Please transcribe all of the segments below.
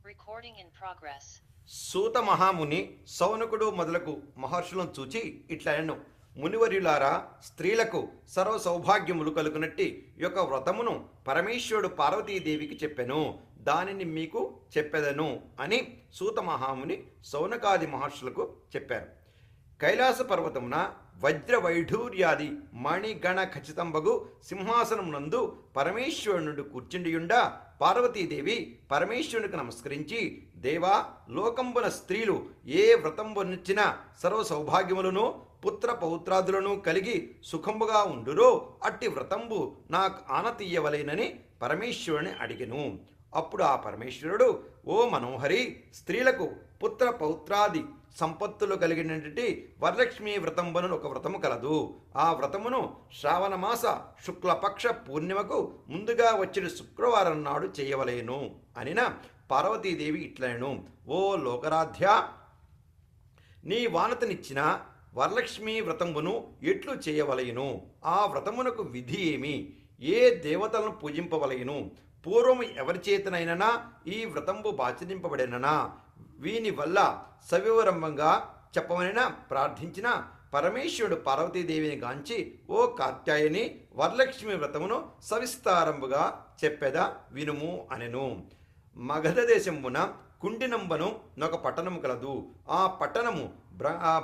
Recording in progress. సూత మహాముని సౌనకుడు మొదలగు మహర్షులను చూచి ఇట్లనెను. మునివర్యులారా, స్త్రీలకు సర్వ సౌభాగ్యములు కలుగునట్టి యొక్క వ్రతమును పరమేశ్వరుడు పార్వతీదేవికి చెప్పెను, దానిని మీకు చెప్పెదను అని సూత మహాముని సౌనకాది మహర్షులకు చెప్పారు. కైలాస పర్వతమున వజ్ర వైఢూర్యాది మణిగణ ఖచ్చితంబగు సింహాసనమునందు పరమేశ్వరునుడు కూర్చుండియుండా పార్వతీదేవి పరమేశ్వరునికి నమస్కరించి, దేవా, లోకంబున స్త్రీలు ఏ వ్రతంబునిచ్చిన సర్వ సౌభాగ్యములను పుత్ర పౌత్రాదులను కలిగి సుఖంబుగా ఉండురో అట్టి వ్రతంబు నాకు ఆనతీయవలేనని పరమేశ్వరుని అడిగెను. అప్పుడు ఆ పరమేశ్వరుడు, ఓ మనోహరి, స్త్రీలకు పుత్ర పౌత్రాది సంపత్తులు కలిగినటువంటి వరలక్ష్మి వ్రతంబను ఒక వ్రతము కలదు. ఆ వ్రతమును శ్రావణమాస శుక్లపక్ష పూర్ణిమకు ముందుగా వచ్చిన శుక్రవారం నాడు చేయవలేను అనిన పార్వతీదేవి ఇట్లనెను. ఓ లోకరాధ్య, నీ వానతనిచ్చిన వరలక్ష్మి వ్రతంబును ఎట్లు చేయవలయను? ఆ వ్రతమునకు విధి ఏమి? ఏ దేవతలను పూజింపవలయను? పూర్వము ఎవరి చేతనైనా ఈ వ్రతంబు ఆచరింపబడిననా? వీని వల్ల సవివరంభంగా చెప్పమనినా ప్రార్థించిన పరమేశ్వరుడు పార్వతీదేవిని గాంచి, ఓ కాత్యాయని, వరలక్ష్మి వ్రతమును సవిస్తారంభుగా చెప్పెదా వినుము అనెను. మగధ దేశంబున కుండినంబను నొక పట్టణము కలదు. ఆ పట్టణము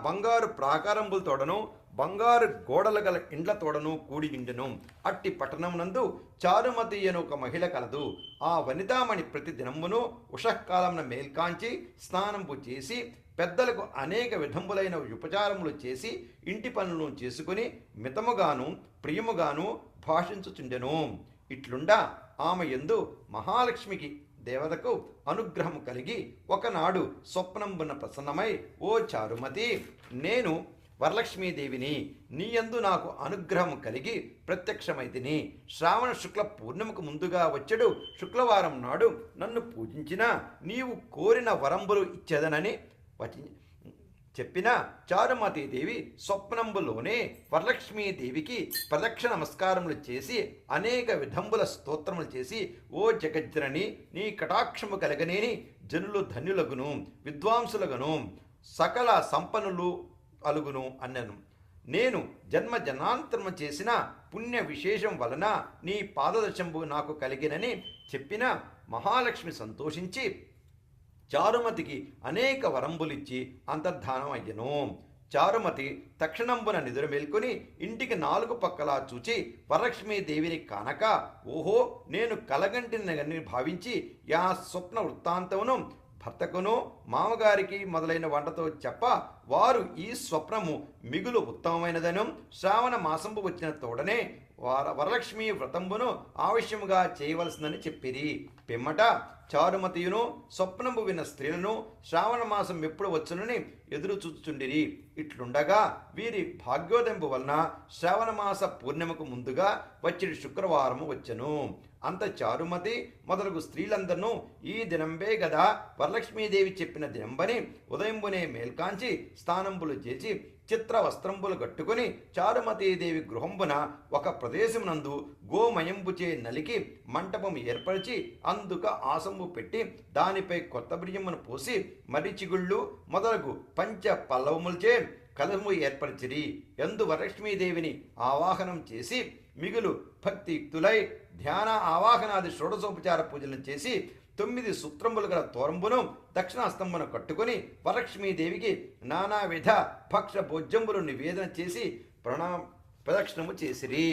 బంగారు ప్రాకారంబులతోడను బంగారు గోడలు గల ఇండ్లతోడను కూడియుండెను. అట్టి పట్టణమునందు చారుమతి అను ఒక మహిళ కలదు. ఆ వనితామణి ప్రతి దినమును ఉషఃకాలమున మేల్కాంచి స్నానంపు చేసి పెద్దలకు అనేక విధములైన ఉపచారములు చేసి ఇంటి పనులను చేసుకుని మితముగాను ప్రియముగాను భాషించుచుండెను. ఇట్లుండా ఆమె యందు మహాలక్ష్మికి దేవతకు అనుగ్రహము కలిగి ఒకనాడు స్వప్నంబున ప్రసన్నమై, ఓ చారుమతి, నేను వరలక్ష్మీదేవిని, నీయందు నాకు అనుగ్రహం కలిగి ప్రత్యక్షమైతిని. శ్రావణ శుక్ల పూర్ణిమకు ముందుగా వచ్చెడు శుక్రవారం నాడు నన్ను పూజించిన నీవు కోరిన వరంబులు ఇచ్చేదనని చెప్పిన చారుమతీదేవి స్వప్నంబులోనే వరలక్ష్మీదేవికి ప్రదక్షిణ నమస్కారములు చేసి అనేక విధంబుల స్తోత్రములు చేసి, ఓ జగజ్జనని, నీ కటాక్షము కలగనేని జనులు ధన్యులగును, విద్వాంసులగును, సకల సంపన్నులు అలుగును అన్నను. నేను జన్మ జనాంతరము చేసిన పుణ్య విశేషం వలన నీ పాదదర్శంబు నాకు కలిగినని చెప్పిన మహాలక్ష్మి సంతోషించి చారుమతికి అనేక వరంబులిచ్చి అంతర్ధానం అయ్యను. చారుమతి తక్షణంబున నిద్ర మేల్కొని ఇంటికి నాలుగు పక్కలా చూచి వరలక్ష్మీదేవిని కానక, ఓహో, నేను కలగంటిని భావించి యా స్వప్న వృత్తాంతమును భర్తకును మామగారికి మొదలైన వంటతో చెప్ప, వారు ఈ స్వప్నము మిగులు ఉత్తమమైనదను శ్రావణ మాసంపు వచ్చిన తోడనే వరలక్ష్మి వ్రతంబును ఆవశ్యముగా చేయవలసిందని చెప్పిరి. పిమ్మట చారుమతియును స్వప్నము విన్న స్త్రీలను శ్రావణ మాసం ఎప్పుడు వచ్చునని ఎదురు చూచుచుండిరి. ఇట్లుండగా వీరి భాగ్యోదయంపు వలన శ్రావణమాస పూర్ణిమకు ముందుగా వచ్చిన శుక్రవారము వచ్చెను. అంత చారుమతి మొదలగు స్త్రీలందరూ ఈ దినంబే గదా వరలక్ష్మీదేవి చెప్పిన దినంబని ఉదయంబునే మేల్కాంచి స్నానంబులు చేసి చిత్ర వస్త్రంబులు కట్టుకుని చారుమతీదేవి గృహంబున ఒక ప్రదేశమునందు గోమయంబుచే నలికి మంటపం ఏర్పరిచి అందుక ఆసంబు పెట్టి దానిపై కొత్త బియ్యమును పోసి మరిచిగుళ్ళు మొదలగు పంచ పల్లవములచే కలము ఏర్పరిచిరి. ఎందు వరలక్ష్మీదేవిని ఆవాహనం చేసి మిగులు భక్తియుక్తులై ధ్యాన ఆవాహనాది షోడశోపచార పూజలను చేసి 9 సూత్రములు గల తోరంబును దక్షిణాస్తంబును కట్టుకుని వరలక్ష్మీదేవికి నానావిధ భక్ష భోజ్యంబులు నివేదన చేసి ప్రదక్షిణము చేసిరి.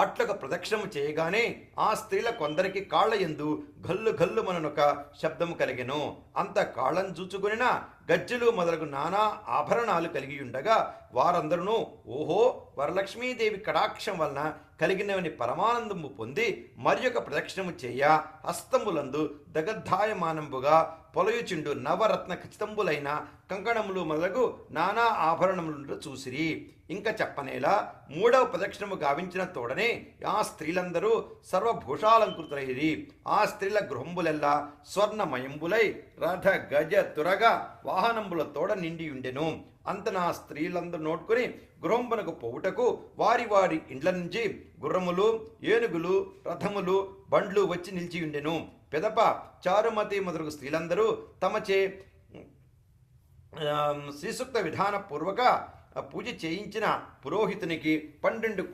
అట్లుగా ప్రదక్షిణము చేయగానే ఆ స్త్రీల కొందరికి కాళ్ల యందు గల్లు గల్లు మననొక శబ్దము కలిగెను. అంత కాళ్ళను చూచుకునిన గజ్జలు మొదలగు నానా ఆభరణాలు కలిగి ఉండగా వారందరూ, ఓహో, వరలక్ష్మీదేవి కటాక్షం వలన కలిగినవని పరమానందము పొంది మరి యొక్క ప్రదక్షిణము చేయ హస్తంబులందు దగద్ధాయమానంబుగా పొలయుచుండు నవరత్న ఖచ్చితంబులైన కంకణములు మొదలగు నానా ఆభరణములు చూసిరి. ఇంకా చెప్పనేలా మూడవ ప్రదక్షిణము గావించిన తోడనే ఆ స్త్రీలందరూ సర్వభూషాలంకృతులైరి. ఆ స్త్రీల గృహంబులెల్లా స్వర్ణమయంబులై రథ గజ తురగ వాహనంబుల తోడ నిండి ఉండెను. అంతనా స్త్రీలందరూ నోటుకుని గృహంబునకు పోవుటకు వారి వారి ఇండ్ల నుంచి గుర్రములు, ఏనుగులు, రథములు, బండ్లు వచ్చి నిలిచి ఉండెను. పిదప చారుమతి మొదలగు స్త్రీలందరూ తమచే శ్రీసూక్త విధాన పూర్వక పూజ చేయించిన పురోహితునికి 12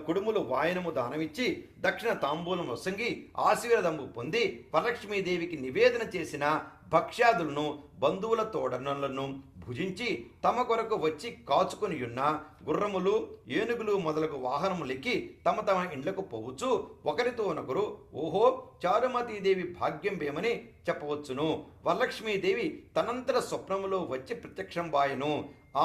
కుడుములు వాయనము దానమిచ్చి దక్షిణ తాంబూలం వసంగి ఆశీర్వాదము పొంది వరలక్ష్మీదేవికి నివేదన చేసిన భక్ష్యాదులను బంధువుల తోడనలను భుజించి తమ కొరకు వచ్చి కాచుకొనియున్న గుర్రములు ఏనుగులు మొదలగు వాహనములెక్కి తమ తమ ఇండ్లకు పోవచ్చు ఒకరితోనొకరు ఓహో చారుమతీదేవి భాగ్యం వేమని చెప్పవచ్చును. వరలక్ష్మీదేవి తనంతర స్వప్నములో వచ్చి ప్రత్యక్షం బాయను.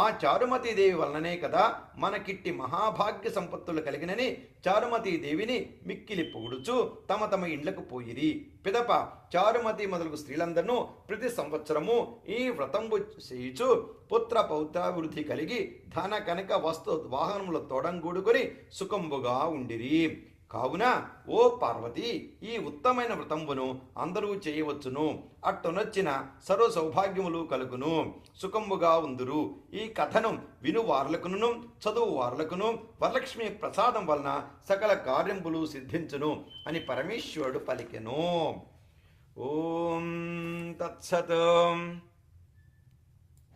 ఆ చారుమతీదేవి వలననే కదా మనకిట్టి మహాభాగ్య సంపత్తులు కలిగినని చారుమతీదేవిని మిక్కిలి పొగుడుచు తమ తమ ఇండ్లకు పోయిరి. పిదప చారుమతి మొదలగు స్త్రీలందరూ ప్రతి సంవత్సరము ఈ వ్రతంబు చేయుచు పుత్ర పౌత్రాభివృద్ధి కలిగి ధన కనక వస్తు వాహనముల తోడంగూడుకొని సుఖంబుగా ఉండిరి. కావున ఓ పార్వతి, ఈ ఉత్తమైన వ్రతంబును అందరూ చేయవచ్చును. అట్టునొచ్చిన సర్వ సౌభాగ్యములు కలుగును, సుఖంబుగా ఉందురు. ఈ కథను విను వార్లకును చదువు వార్లకును వరలక్ష్మి ప్రసాదం వలన సకల కార్యంబులు సిద్ధించును అని పరమేశ్వరుడు పలికెను. ఓం తత్సత్.